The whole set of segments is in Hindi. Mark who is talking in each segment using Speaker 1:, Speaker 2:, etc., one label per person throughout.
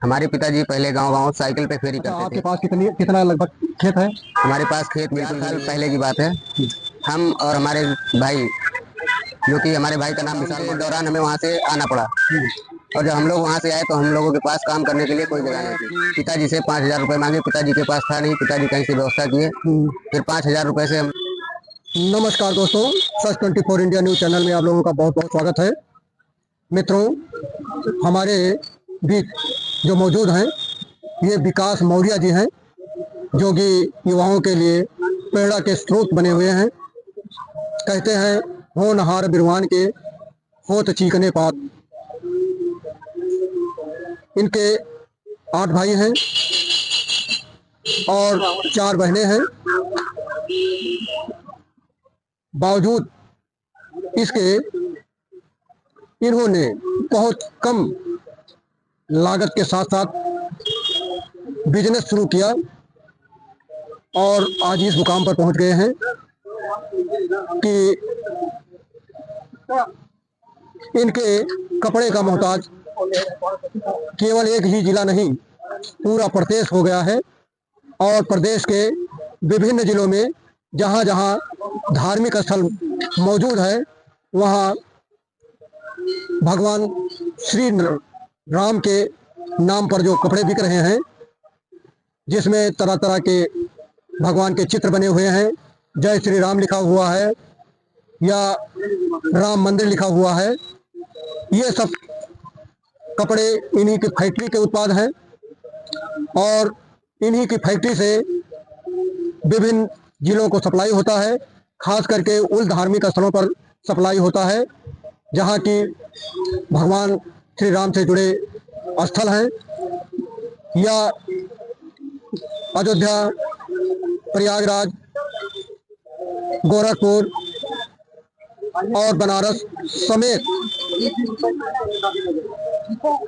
Speaker 1: हमारे पिताजी पहले गांव गांव साइकिल पे फेरी करते
Speaker 2: आपके
Speaker 1: थे।
Speaker 2: पास कितना लगभग खेत है?
Speaker 1: हमारे पास खेत बिल्कुल साल पहले की बात है। हम और हमारे भाई, जो कि हमारे भाई का नाम विशाल, के दौरान हमें वहाँ से आना पड़ा। और जब हम लोग वहाँ से आए तो हम लोगों के पास काम करने के लिए कोई जगह नहीं थी। पिताजी से 5,000 रुपए मांगे, पिताजी के पास था नहीं, पिताजी कहीं से व्यवस्था किए। फिर 5,000 रुपए से हम।
Speaker 2: नमस्कार दोस्तों, सच 24 इंडिया न्यूज चैनल में आप लोगों का बहुत बहुत स्वागत है। मित्रों, हमारे बीच जो मौजूद हैं ये विकास मौर्य जी हैं, जो कि युवाओं के लिए प्रेरणा के स्रोत बने हुए हैं। कहते हैं होनहार बिरवान के होत चीकने पात। इनके 8 भाई हैं और 4 बहनें हैं। बावजूद इसके इन्होंने बहुत कम लागत के साथ साथ बिजनेस शुरू किया और आज इस मुकाम पर पहुंच गए हैं कि इनके कपड़े का मोहताज केवल एक ही जिला नहीं, पूरा प्रदेश हो गया है। और प्रदेश के विभिन्न जिलों में जहां जहां धार्मिक स्थल मौजूद है, वहां भगवान श्री राम के नाम पर जो कपड़े बिक रहे हैं, जिसमें तरह तरह के भगवान के चित्र बने हुए हैं, जय श्री राम लिखा हुआ है या राम मंदिर लिखा हुआ है, ये सब कपड़े इन्हीं की फैक्ट्री के उत्पाद हैं। और इन्हीं की फैक्ट्री से विभिन्न जिलों को सप्लाई होता है, खास करके उन धार्मिक स्थलों पर सप्लाई होता है जहाँ की भगवान श्री राम से जुड़े स्थल हैं, या अयोध्या, प्रयागराज, गोरखपुर और बनारस समेत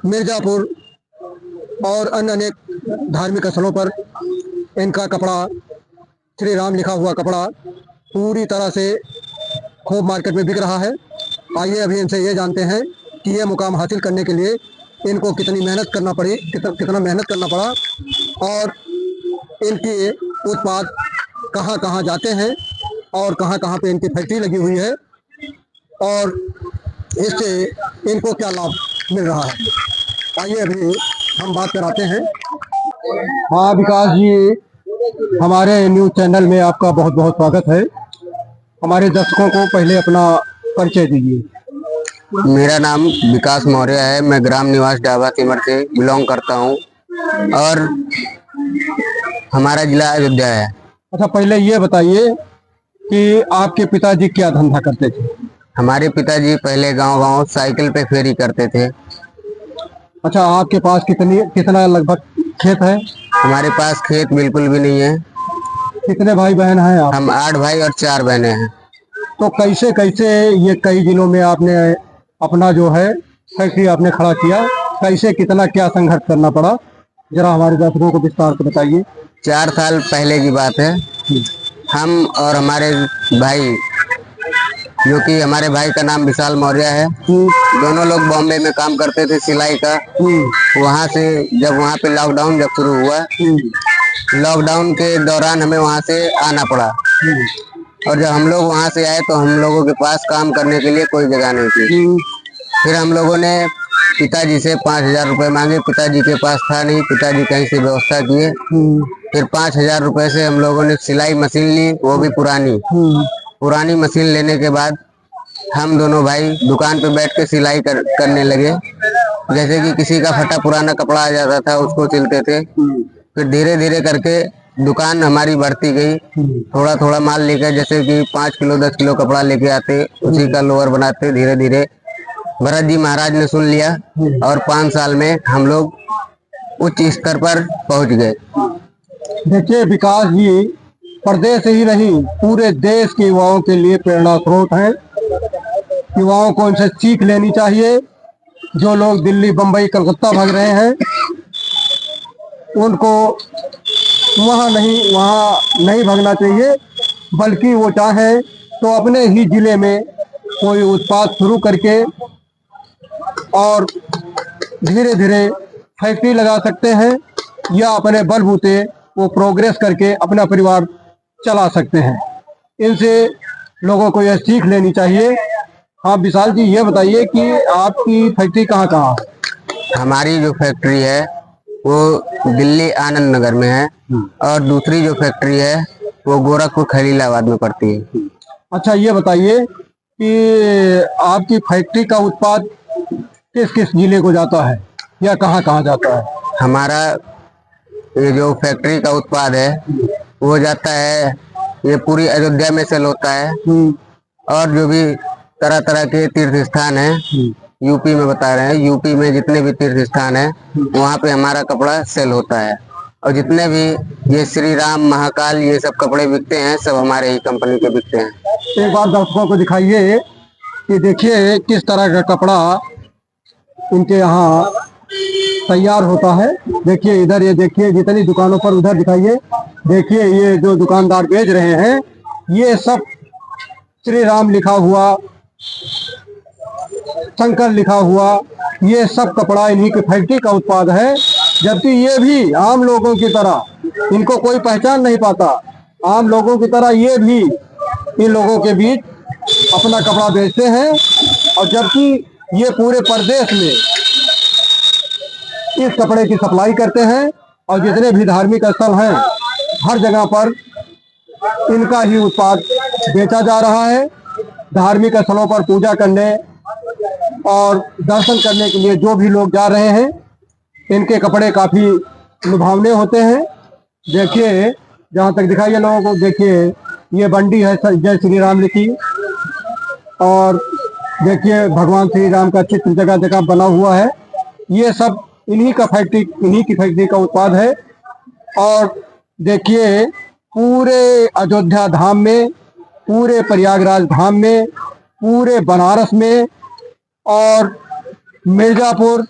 Speaker 2: मिर्जापुर और अन्य अनेक धार्मिक स्थलों पर इनका कपड़ा, श्री राम लिखा हुआ कपड़ा पूरी तरह से खूब मार्केट में बिक रहा है। आइए अभी इनसे ये जानते हैं कि ये मुकाम हासिल करने के लिए इनको कितनी मेहनत करना पड़ी, कितना मेहनत करना पड़ा, और इनके उत्पाद कहाँ कहाँ जाते हैं और कहाँ कहाँ पे इनकी फैक्ट्री लगी हुई है और इससे इनको क्या लाभ मिल रहा है। आइए अभी हम बात कराते हैं। हाँ विकास जी, हमारे न्यूज चैनल में आपका बहुत बहुत स्वागत है। हमारे दर्शकों को पहले अपना परिचय दीजिए।
Speaker 1: मेरा नाम विकास मौर्य है। मैं ग्राम निवास डाबा सिमर से बिलोंग करता हूँ और हमारा जिला अयोध्या है।
Speaker 2: अच्छा, पहले ये बताइए कि आपके पिताजी क्या धंधा करते थे?
Speaker 1: हमारे पिताजी पहले गांव गांव साइकिल पे फेरी करते थे।
Speaker 2: अच्छा, आपके पास कितना लगभग खेत है?
Speaker 1: हमारे पास खेत बिल्कुल भी नहीं है।
Speaker 2: कितने भाई बहन हैं आप?
Speaker 1: हम 8 भाई और 4 बहनें हैं।
Speaker 2: तो कैसे कैसे ये कई जिलों में आपने अपना जो है फैक्ट्री आपने खड़ा किया, कैसे कितना क्या संघर्ष करना पड़ा, जरा हमारे दर्शकों को विस्तार से बताइए।
Speaker 1: 4 साल पहले की बात है। हम और हमारे भाई, जो कि हमारे भाई का नाम विशाल मौर्य है, दोनों लोग बॉम्बे में काम करते थे सिलाई का। वहाँ से जब वहाँ पे लॉकडाउन जब शुरू हुआ, लॉकडाउन के दौरान हमें वहाँ से आना पड़ा। और जब हम लोग वहाँ से आए तो हम लोगों के पास काम करने के लिए कोई जगह नहीं थी। फिर हम लोगों ने पिताजी से 5,000 रुपए मांगे, पिताजी के पास था नहीं, पिताजी कहीं से व्यवस्था किए। फिर 5,000 रुपए से हम लोगों ने सिलाई मशीन ली, वो भी पुरानी मशीन लेने के बाद हम दोनों भाई दुकान पे बैठ के सिलाई करने लगे। जैसे कि किसी का फटा पुराना कपड़ा आ जाता था, उसको सिलते थे। फिर धीरे धीरे करके दुकान हमारी बढ़ती गई। थोड़ा थोड़ा माल लेकर, जैसे कि 5 किलो 10 किलो कपड़ा लेके आते, उसी का लोअर बनाते। धीरे धीरे भरत जी महाराज ने सुन लिया और 5 साल में हम लोग उच्च स्तर पर पहुंच गए।
Speaker 2: देखिए विकास जी, प्रदेश ही नहीं पूरे देश के युवाओं के लिए प्रेरणा स्रोत हैं। युवाओं को इनसे सीख लेनी चाहिए। जो लोग दिल्ली, बम्बई, कलकत्ता भाग रहे हैं, उनको वहाँ नहीं भागना चाहिए, बल्कि वो चाहे तो अपने ही जिले में कोई उत्पाद शुरू करके और धीरे धीरे फैक्ट्री लगा सकते हैं या अपने बलबूते वो प्रोग्रेस करके अपना परिवार चला सकते हैं। इनसे लोगों को यह सीख लेनी चाहिए। हाँ विशाल जी, ये बताइए कि आपकी फैक्ट्री कहाँ कहाँ है?
Speaker 1: हमारी जो फैक्ट्री है वो दिल्ली आनंद नगर में है और दूसरी जो फैक्ट्री है वो गोरखपुर खलीलाबाद में पड़ती है।
Speaker 2: अच्छा, ये बताइए कि आपकी फैक्ट्री का उत्पाद किस किस जिले को जाता है या कहाँ कहाँ जाता है?
Speaker 1: हमारा ये जो फैक्ट्री का उत्पाद है वो जाता है, ये पूरी अयोध्या में सेल होता है और जो भी तरह तरह के तीर्थ स्थान है यूपी में बता रहे हैं, यूपी में जितने भी तीर्थ स्थान है वहाँ पे हमारा कपड़ा सेल होता है और जितने भी ये श्री राम महाकाल ये सब कपड़े बिकते हैं सब हमारे ही कंपनी के बिकते हैं।
Speaker 2: एक बार दर्शकों को दिखाइए कि देखिए किस तरह का कपड़ा इनके यहाँ तैयार होता है। देखिए इधर, ये देखिए जितनी दुकानों पर, उधर दिखाइए, देखिए ये जो दुकानदार बेच रहे हैं ये सब श्री राम लिखा हुआ, शंकर लिखा हुआ, ये सब कपड़ा इन्हीं की फैक्ट्री का उत्पाद है। जबकि ये भी आम लोगों की तरह, इनको कोई पहचान नहीं पाता, आम लोगों की तरह ये भी इन लोगों के बीच अपना कपड़ा बेचते हैं। और जबकि ये पूरे प्रदेश में इस कपड़े की सप्लाई करते हैं और जितने भी धार्मिक स्थल हैं हर जगह पर इनका ही उत्पाद बेचा जा रहा है। धार्मिक स्थलों पर पूजा करने और दर्शन करने के लिए जो भी लोग जा रहे हैं इनके कपड़े काफी लुभावने होते हैं। देखिए, जहाँ तक दिखाइए लोगों को, देखिए ये बंडी है जय श्री राम लिखी और देखिए भगवान श्री राम का चित्र जगह जगह बना हुआ है। ये सब इन्हीं की फैक्ट्री का उत्पाद है। और देखिए पूरे अयोध्या धाम में, पूरे प्रयागराज धाम में, पूरे बनारस में और मिर्जापुर,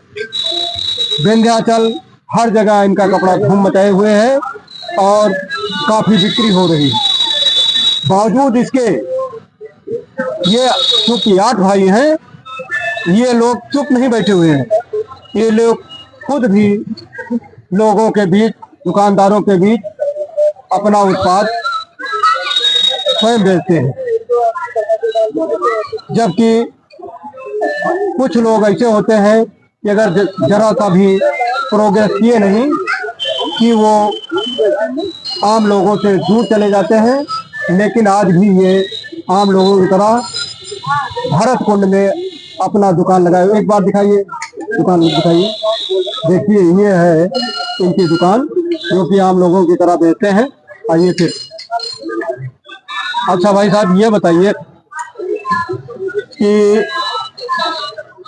Speaker 2: विंध्याचल, हर जगह इनका कपड़ा धूम मचाए हुए है और काफी बिक्री हो रही है। बावजूद इसके ये चूंकि 8 भाई हैं, ये लोग चुप नहीं बैठे हुए हैं, ये लोग खुद भी लोगों के बीच, दुकानदारों के बीच अपना उत्पाद स्वयं बेचते हैं। जबकि कुछ लोग ऐसे होते हैं कि अगर जरा सा भी प्रोग्रेस किए नहीं कि वो आम लोगों से दूर चले जाते हैं। लेकिन आज भी ये आम लोगों की तरह भरत कुंड में अपना दुकान लगाए। एक बार दिखाइए, दुकान दिखाइए। देखिए ये है इनकी दुकान जो कि आम लोगों की तरह बेचते हैं। आइए फिर। अच्छा भाई साहब, ये बताइए कि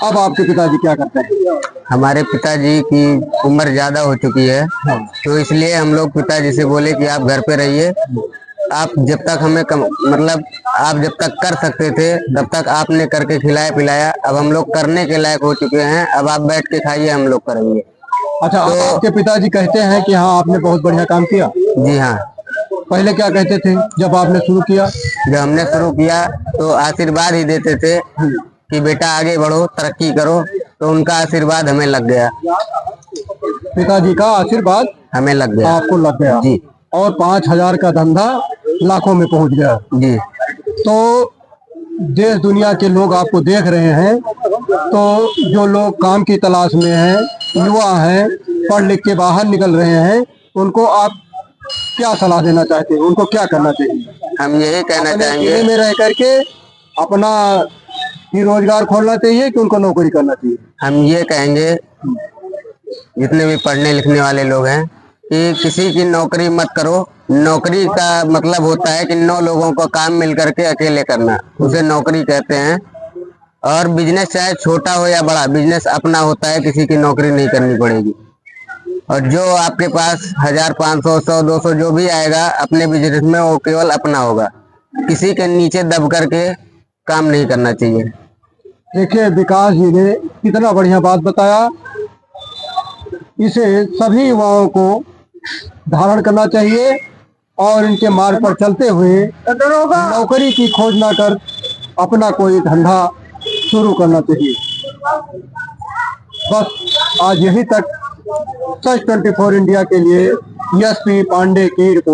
Speaker 2: अब आपके पिताजी क्या करते हैं?
Speaker 1: हमारे पिताजी की उम्र ज्यादा हो चुकी है तो इसलिए हम लोग पिताजी से बोले कि आप घर पे रहिए, आप जब तक हमें मतलब आप जब तक कर सकते थे तब तक आपने करके खिलाया पिलाया, अब हम लोग करने के लायक हो चुके हैं, अब आप बैठ के खाइए, हम लोग करेंगे।
Speaker 2: अच्छा, तो आपके पिताजी कहते हैं कि हाँ आपने बहुत बढ़िया काम किया?
Speaker 1: जी हाँ।
Speaker 2: पहले क्या कहते थे जब आपने शुरू किया?
Speaker 1: जब हमने शुरू किया तो आशीर्वाद ही देते थे कि बेटा आगे बढ़ो, तरक्की करो, तो उनका आशीर्वाद हमें लग गया।
Speaker 2: पिताजी का आशीर्वाद
Speaker 1: हमें लग गया,
Speaker 2: आपको लग गया
Speaker 1: जी।
Speaker 2: और 5,000 का धंधा लाखों में पहुंच गया
Speaker 1: जी।
Speaker 2: तो देश दुनिया के लोग आपको देख रहे हैं, तो जो लोग काम की तलाश में हैं, युवा हैं, पढ़ लिख के बाहर निकल रहे हैं, उनको आप क्या सलाह देना चाहते हैं? उनको क्या करना चाहिए?
Speaker 1: हम यही कहना चाहेंगे
Speaker 2: में रह करके अपना ही रोजगार खोलना चाहिए कि उनको नौकरी करना चाहिए?
Speaker 1: हम ये कहेंगे जितने भी पढ़ने लिखने वाले लोग हैं कि किसी की नौकरी मत करो। नौकरी का मतलब होता है कि 9 लोगों को काम मिल करके अकेले करना, उसे नौकरी कहते हैं। और बिजनेस चाहे छोटा हो या बड़ा, बिजनेस अपना होता है, किसी की नौकरी नहीं करनी पड़ेगी। और जो आपके पास 1000, 500, 100, 200 जो भी आएगा अपने बिजनेस में वो केवल अपना होगा, किसी के नीचे दब करके काम नहीं करना चाहिए।
Speaker 2: देखिए विकास जी ने कितना बढ़िया बात बताया, इसे सभी युवाओं को धारण करना चाहिए और इनके मार्ग पर चलते हुए नौकरी की खोज ना कर अपना कोई धंधा शुरू करना चाहिए। बस आज यहीं तक सच 24 इंडिया के लिए एसपी पांडे की रिपोर्ट।